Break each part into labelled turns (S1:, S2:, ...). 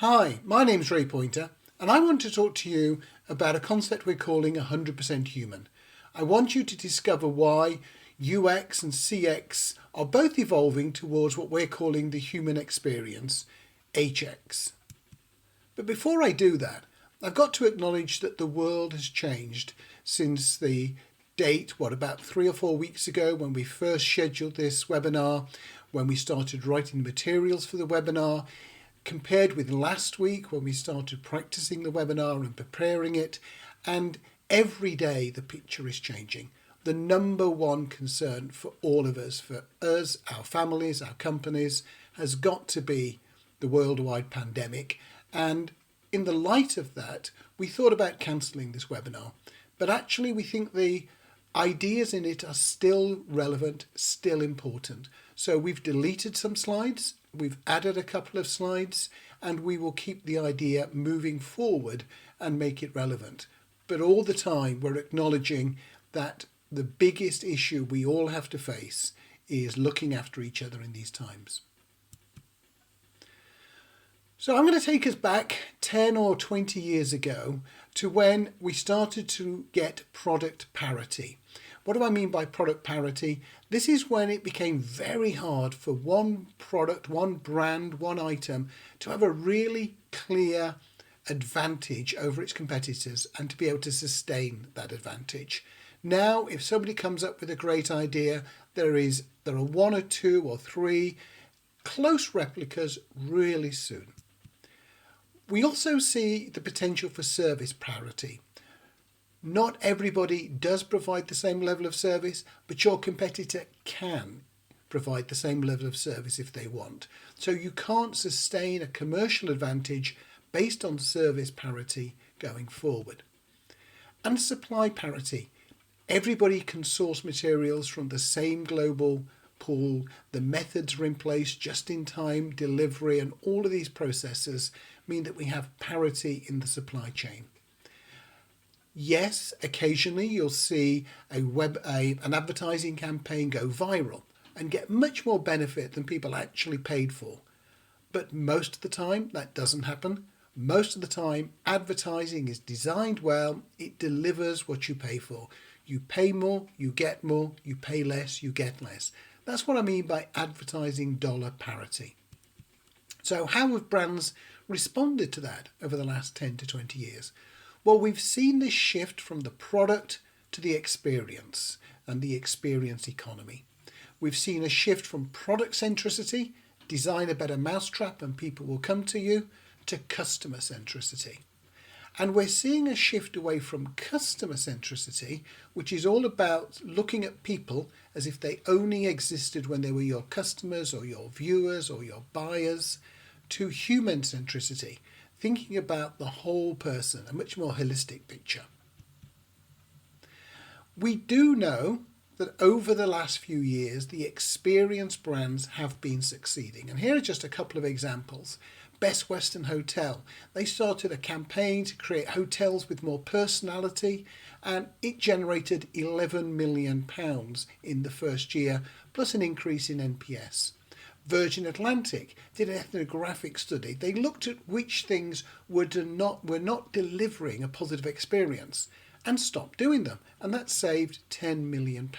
S1: Hi, my name's Ray Pointer, and I want to talk to you about a concept we're calling 100% human. I want you to discover why UX and CX are both evolving towards what we're calling the human experience, HX. But before I do that, I've got to acknowledge that the world has changed since the date, about 3 or 4 weeks ago when we first scheduled this webinar, when we started writing materials for the webinar, compared with last week when we started practicing the webinar and preparing it. And every day the picture is changing. The number one concern for all of us, our families, our companies, has got to be the worldwide pandemic. And in the light of that, we thought about cancelling this webinar. But actually, we think the ideas in it are still relevant, still important. So we've deleted some slides, we've added a couple of slides, and we will keep the idea moving forward and make it relevant. But all the time, we're acknowledging that the biggest issue we all have to face is looking after each other in these times. So I'm going to take us back 10 or 20 years ago to when we started to get product parity. What do I mean by product parity? This is when it became very hard for one product, one brand, one item to have a really clear advantage over its competitors and to be able to sustain that advantage. Now, if somebody comes up with a great idea, there are one or two or three close replicas really soon. We also see the potential for service parity. Not everybody does provide the same level of service, but your competitor can provide the same level of service if they want. So you can't sustain a commercial advantage based on service parity going forward. And supply parity. Everybody can source materials from the same global pool. The methods are in place, just-in-time delivery, and all of these processes mean that we have parity in the supply chain. Yes, occasionally you'll see an advertising campaign go viral and get much more benefit than people actually paid for. But most of the time that doesn't happen. Most of the time advertising is designed well, it delivers what you pay for. You pay more, you get more, you pay less, you get less. That's what I mean by advertising dollar parity. So how have brands responded to that over the last 10 to 20 years? Well, we've seen this shift from the product to the experience and the experience economy. We've seen a shift from product centricity, design a better mousetrap and people will come to you, to customer centricity. And we're seeing a shift away from customer centricity, which is all about looking at people as if they only existed when they were your customers or your viewers or your buyers, to human centricity, thinking about the whole person, a much more holistic picture. We do know that over the last few years, the experience brands have been succeeding. And here are just a couple of examples. Best Western Hotel. They started a campaign to create hotels with more personality, and it generated £11 million in the first year, plus an increase in NPS. Virgin Atlantic did an ethnographic study. They looked at which things were not delivering a positive experience and stopped doing them, and that saved £10 million.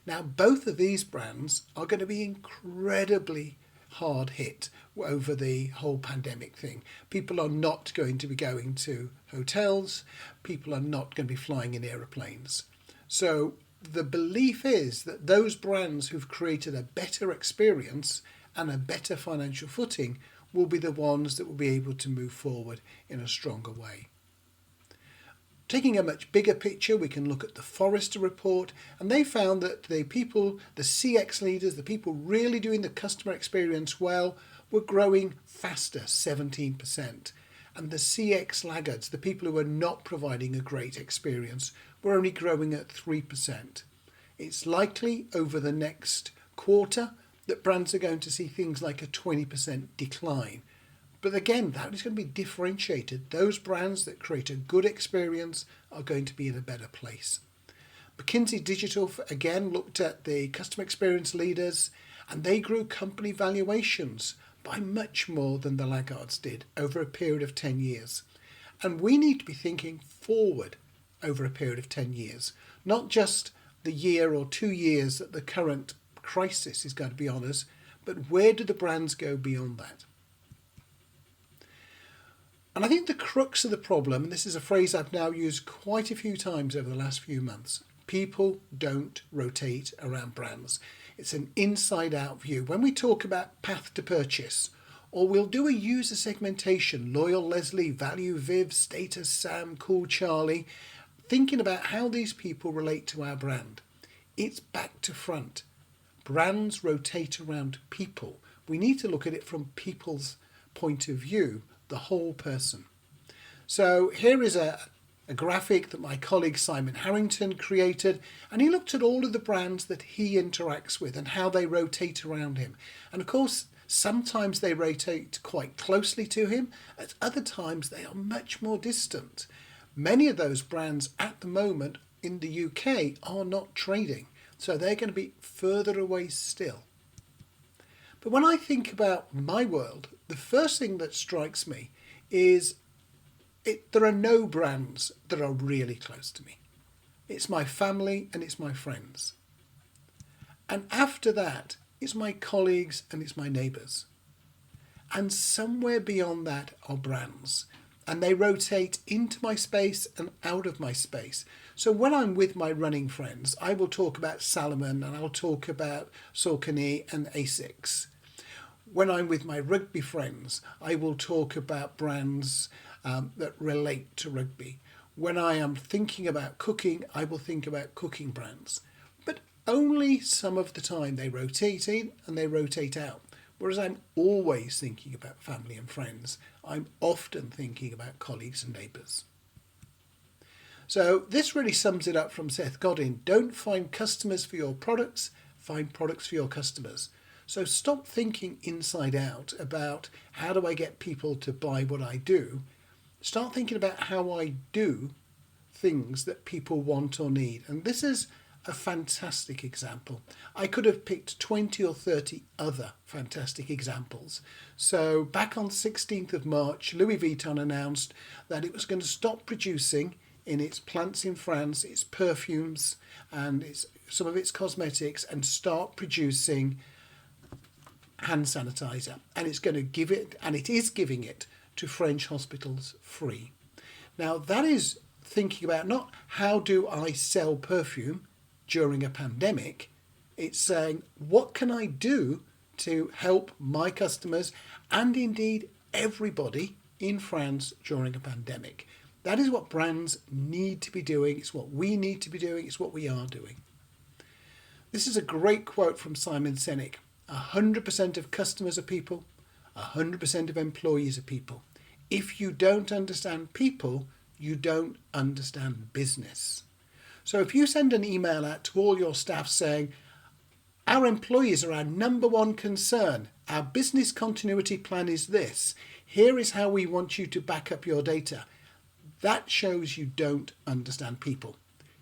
S1: Now, both of these brands are going to be incredibly hard hit over the whole pandemic thing. People are not going to be going to hotels. People are not going to be flying in aeroplanes. So the belief is that those brands who've created a better experience and a better financial footing will be the ones that will be able to move forward in a stronger way. Taking a much bigger picture, we can look at the Forrester report, and they found that the CX leaders, the people really doing the customer experience well, were growing faster, 17%. And the CX laggards, the people who are not providing a great experience, were only growing at 3%. It's likely over the next quarter that brands are going to see things like a 20% decline. But again, that is going to be differentiated. Those brands that create a good experience are going to be in a better place. McKinsey Digital, again, looked at the customer experience leaders, and they grew company valuations by much more than the laggards did over a period of 10 years. And we need to be thinking forward over a period of 10 years, not just the year or 2 years that the current crisis is going to be on us, but where do the brands go beyond that? And I think the crux of the problem, and this is a phrase I've now used quite a few times over the last few months, people don't rotate around brands. It's an inside-out view. When we talk about path to purchase, or we'll do a user segmentation, Loyal Leslie, Value Viv, Status Sam, Cool Charlie, thinking about how these people relate to our brand. It's back to front. Brands rotate around people. We need to look at it from people's point of view, the whole person. So here is a graphic that my colleague Simon Harrington created, and he looked at all of the brands that he interacts with and how they rotate around him. And of course, sometimes they rotate quite closely to him, at other times they are much more distant. Many of those brands at the moment in the UK are not trading, so they're going to be further away still. But when I think about my world, the first thing that strikes me is there are no brands that are really close to me. It's my family and it's my friends. And after that, it's my colleagues and it's my neighbours. And somewhere beyond that are brands. And they rotate into my space and out of my space. So when I'm with my running friends, I will talk about Salomon and I'll talk about Saucony and Asics. When I'm with my rugby friends, I will talk about brands that relate to rugby. When I am thinking about cooking, I will think about cooking brands. But only some of the time they rotate in and they rotate out. Whereas I'm always thinking about family and friends. I'm often thinking about colleagues and neighbours. So this really sums it up from Seth Godin. Don't find customers for your products, find products for your customers. So stop thinking inside out about how do I get people to buy what I do. Start thinking about how I do things that people want or need. And this is a fantastic example. I could have picked 20 or 30 other fantastic examples. So back on 16th of March, Louis Vuitton announced that it was going to stop producing in its plants in France, its perfumes and some of its cosmetics, and start producing hand sanitizer. And it's going to give it, and it is giving it, to French hospitals free. Now that is thinking about not how do I sell perfume during a pandemic, it's saying what can I do to help my customers and indeed everybody in France during a pandemic. That is what brands need to be doing, it's what we need to be doing, it's what we are doing. This is a great quote from Simon Sinek. 100% of customers are people, 100% of employees are people. If you don't understand people, you don't understand business. So if you send an email out to all your staff saying, our employees are our number one concern, our business continuity plan is this, here is how we want you to back up your data, that shows you don't understand people.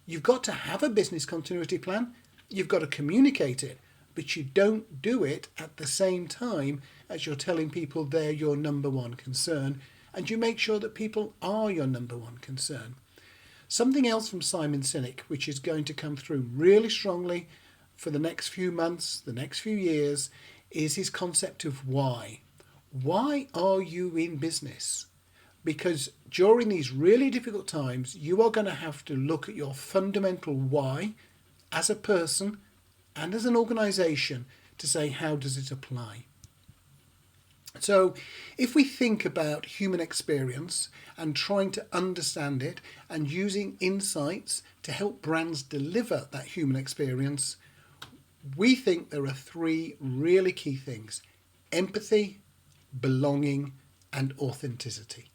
S1: You've got to have a business continuity plan, you've got to communicate it, but you don't do it at the same time as you're telling people they're your number one concern, and you make sure that people are your number one concern. Something else from Simon Sinek, which is going to come through really strongly for the next few months, the next few years, is his concept of why. Why are you in business? Because during these really difficult times, you are going to have to look at your fundamental why as a person and as an organisation to say, how does it apply? So if we think about human experience and trying to understand it and using insights to help brands deliver that human experience, we think there are three really key things: empathy, belonging, and authenticity.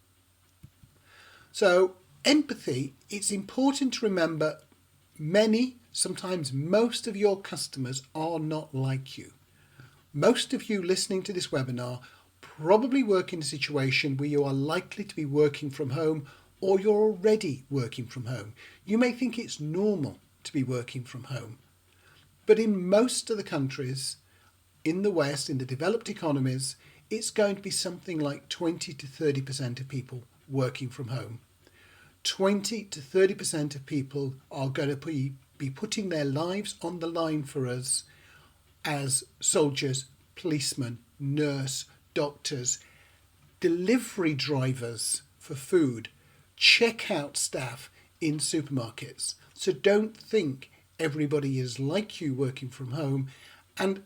S1: So empathy, it's important to remember many, sometimes most of your customers are not like you. Most of you listening to this webinar probably work in a situation where you are likely to be working from home, or you're already working from home. You may think it's normal to be working from home. But in most of the countries in the West, in the developed economies, it's going to be something like 20 to 30% of people working from home. 20 to 30% of people are going to be putting their lives on the line for us as soldiers, policemen, nurse, doctors, delivery drivers for food, checkout staff in supermarkets. So don't think everybody is like you working from home. And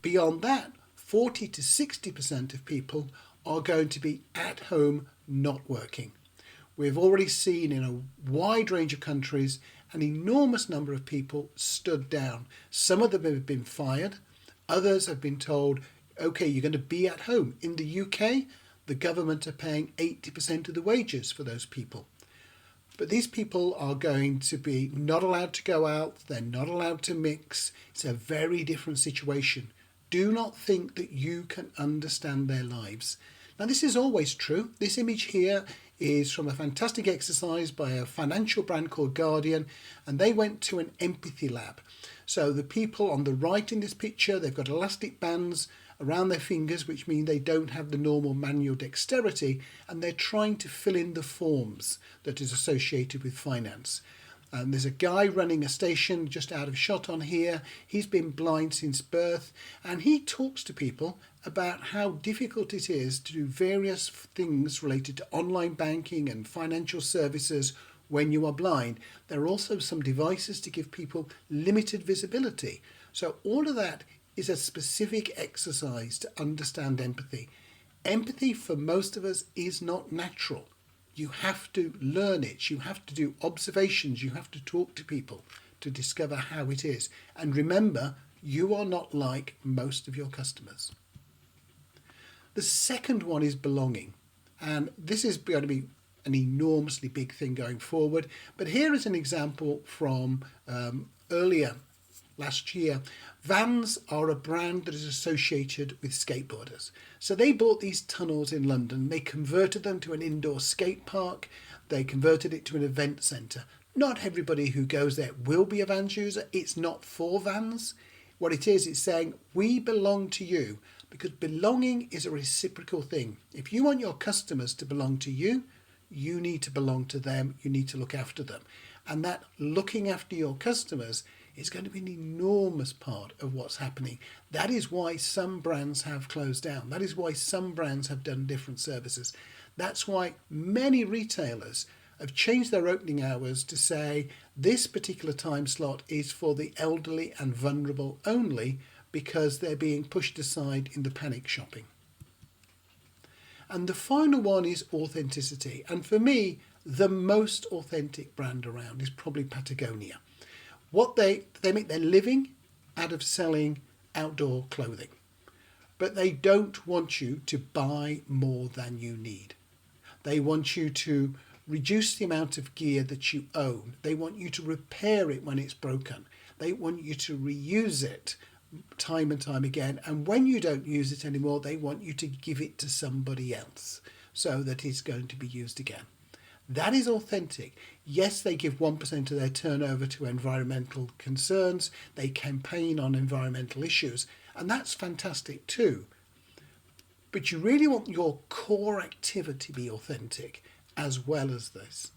S1: beyond that, 40 to 60% of people are going to be at home not working. We've already seen in a wide range of countries an enormous number of people stood down. Some of them have been fired. Others have been told, okay, you're going to be at home. In the UK, the government are paying 80% of the wages for those people. But these people are going to be not allowed to go out. They're not allowed to mix. It's a very different situation. Do not think that you can understand their lives. Now, this is always true. This image here is from a fantastic exercise by a financial brand called Guardian, and they went to an empathy lab. So the people on the right in this picture, they've got elastic bands around their fingers, which mean they don't have the normal manual dexterity, and they're trying to fill in the forms that is associated with finance. And there's a guy running a station just out of shot on here. He's been blind since birth, and he talks to people about how difficult it is to do various things related to online banking and financial services when you are blind. There are also some devices to give people limited visibility. So all of that is a specific exercise to understand empathy. Empathy for most of us is not natural. You have to learn it. You have to do observations. You have to talk to people to discover how it is. And remember, you are not like most of your customers. The second one is belonging. And this is going to be an enormously big thing going forward. But here is an example from earlier last year. Vans are a brand that is associated with skateboarders. So they bought these tunnels in London. They converted them to an indoor skate park. They converted it to an event centre. Not everybody who goes there will be a Vans user. It's not for Vans. What it is, it's saying we belong to you, because belonging is a reciprocal thing. If you want your customers to belong to you, you need to belong to them. You need to look after them. And that looking after your customers is going to be an enormous part of what's happening. That is why some brands have closed down. That is why some brands have done different services. That's why many retailers have changed their opening hours to say this particular time slot is for the elderly and vulnerable only, because they're being pushed aside in the panic shopping. And the final one is authenticity. And for me, the most authentic brand around is probably Patagonia. What they make their living out of selling outdoor clothing, but they don't want you to buy more than you need. They want you to reduce the amount of gear that you own. They want you to repair it when it's broken. They want you to reuse it time and time again. And when you don't use it anymore, they want you to give it to somebody else so that it's going to be used again. That is authentic. Yes, they give 1% of their turnover to environmental concerns. They campaign on environmental issues, and that's fantastic too. But you really want your core activity to be authentic as well as this.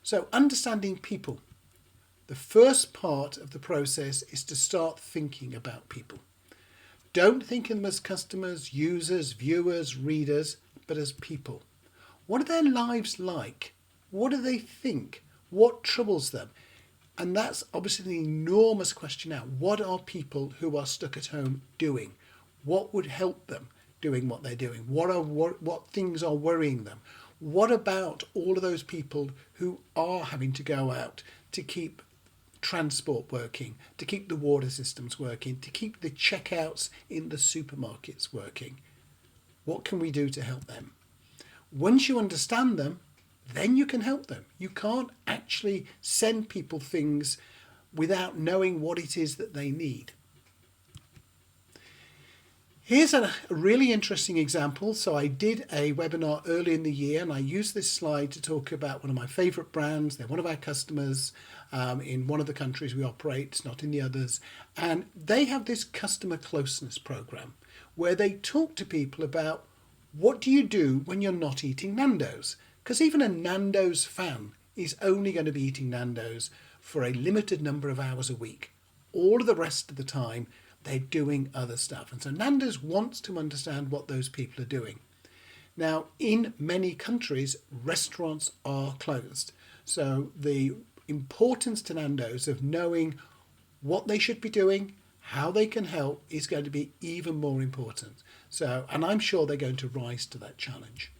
S1: So understanding people. The first part of the process is to start thinking about people. Don't think of them as customers, users, viewers, readers, but as people. What are their lives like? What do they think? What troubles them? And that's obviously an enormous question now. What are people who are stuck at home doing? What would help them doing what they're doing? What things are worrying them? What about all of those people who are having to go out to keep transport working, to keep the water systems working, to keep the checkouts in the supermarkets working? What can we do to help them? Once you understand them, then you can help them. You can't actually send people things without knowing what it is that they need. Here's a really interesting example. So I did a webinar early in the year, and I used this slide to talk about one of my favorite brands. They're one of our customers in one of the countries we operate, not in the others. And they have this customer closeness program where they talk to people about what do you do when you're not eating Nando's? Because even a Nando's fan is only going to be eating Nando's for a limited number of hours a week. All of the rest of the time, they're doing other stuff. And so Nando's wants to understand what those people are doing. Now, in many countries, restaurants are closed. So the importance to Nando's of knowing what they should be doing, how they can help, is going to be even more important. So, and I'm sure they're going to rise to that challenge.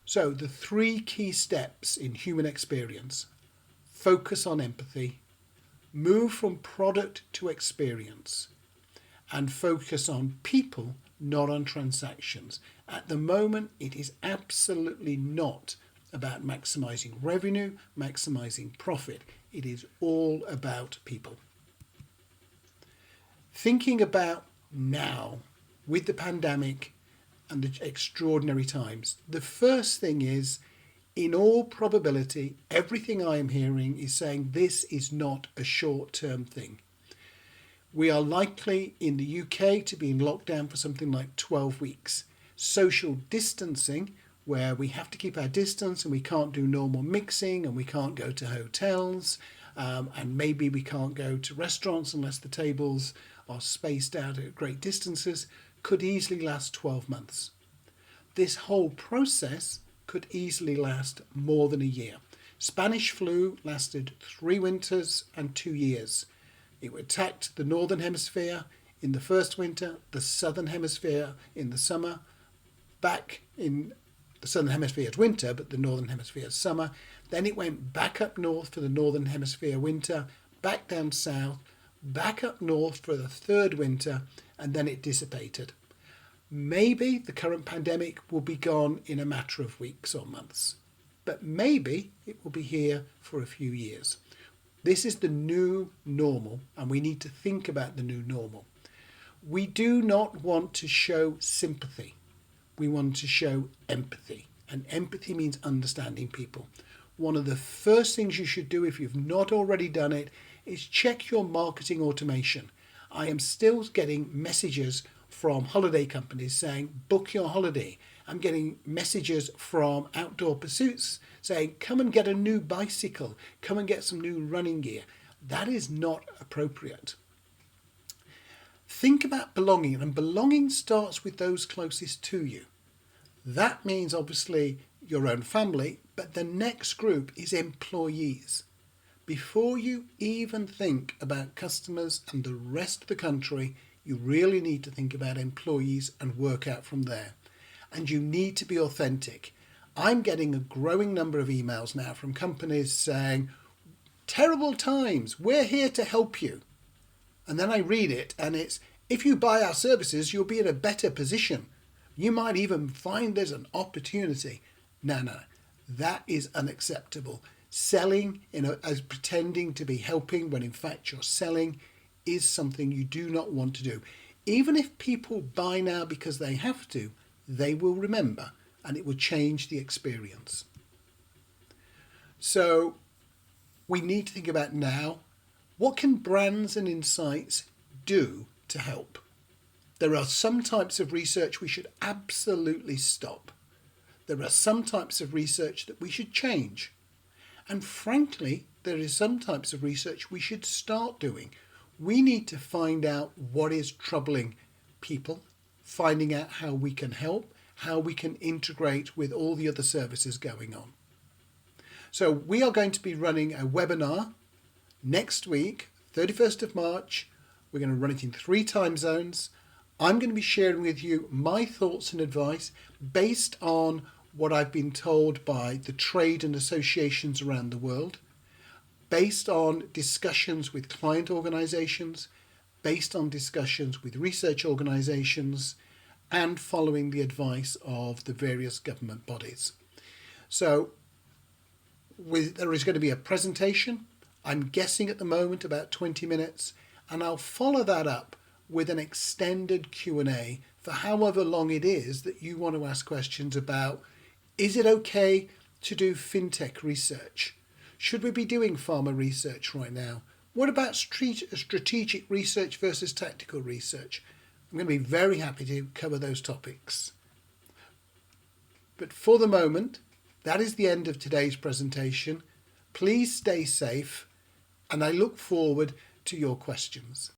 S1: So the 3 key steps in human experience: focus on empathy, move from product to experience, and focus on people, not on transactions. At the moment, it is absolutely not about maximizing revenue, maximizing profit. It is all about people. Thinking about now, with the pandemic and the extraordinary times, the first thing is, in all probability, everything I am hearing is saying this is not a short-term thing. We are likely in the UK to be in lockdown for something like 12 weeks. Social distancing, where we have to keep our distance and we can't do normal mixing and we can't go to hotels and maybe we can't go to restaurants unless the tables are spaced out at great distances, could easily last 12 months. This whole process could easily last more than a year. Spanish flu lasted 3 winters and 2 years. It attacked the northern hemisphere in the first winter, the southern hemisphere in the summer, back in the southern hemisphere's winter, but the northern hemisphere's summer. Then it went back up north for the northern hemisphere winter, back down south, back up north for the 3rd winter, and then it dissipated. Maybe the current pandemic will be gone in a matter of weeks or months, but maybe it will be here for a few years. This is the new normal, and we need to think about the new normal. We do not want to show sympathy. We want to show empathy, and empathy means understanding people. One of the first things you should do, if you've not already done it, is check your marketing automation. I am still getting messages from holiday companies saying, book your holiday. I'm getting messages from Outdoor Pursuits saying, come and get a new bicycle, come and get some new running gear. That is not appropriate. Think about belonging, and belonging starts with those closest to you. That means obviously your own family, but the next group is employees. Before you even think about customers and the rest of the country, you really need to think about employees and work out from there. And you need to be authentic. I'm getting a growing number of emails now from companies saying, terrible times, we're here to help you. And then I read it and it's, if you buy our services, you'll be in a better position. You might even find there's an opportunity. No, that is unacceptable. Selling as pretending to be helping when in fact you're selling is something you do not want to do. Even if people buy now because they have to, they will remember and it will change the experience. So we need to think about now, what can brands and insights do to help? There are some types of research we should absolutely stop. There are some types of research that we should change. And frankly, there is some types of research we should start doing. We need to find out what is troubling people, finding out how we can help, how we can integrate with all the other services going on. So we are going to be running a webinar next week, 31st of March. We're going to run it in 3 time zones. I'm going to be sharing with you my thoughts and advice based on what I've been told by the trade and associations around the world, based on discussions with client organisations, based on discussions with research organisations, and following the advice of the various government bodies. So there is going to be a presentation. I'm guessing at the moment about 20 minutes, and I'll follow that up with an extended Q&A for however long it is that you want to ask questions about, is it okay to do fintech research? Should we be doing pharma research right now? What about strategic research versus tactical research? I'm going to be very happy to cover those topics. But for the moment, that is the end of today's presentation. Please stay safe, and I look forward to your questions.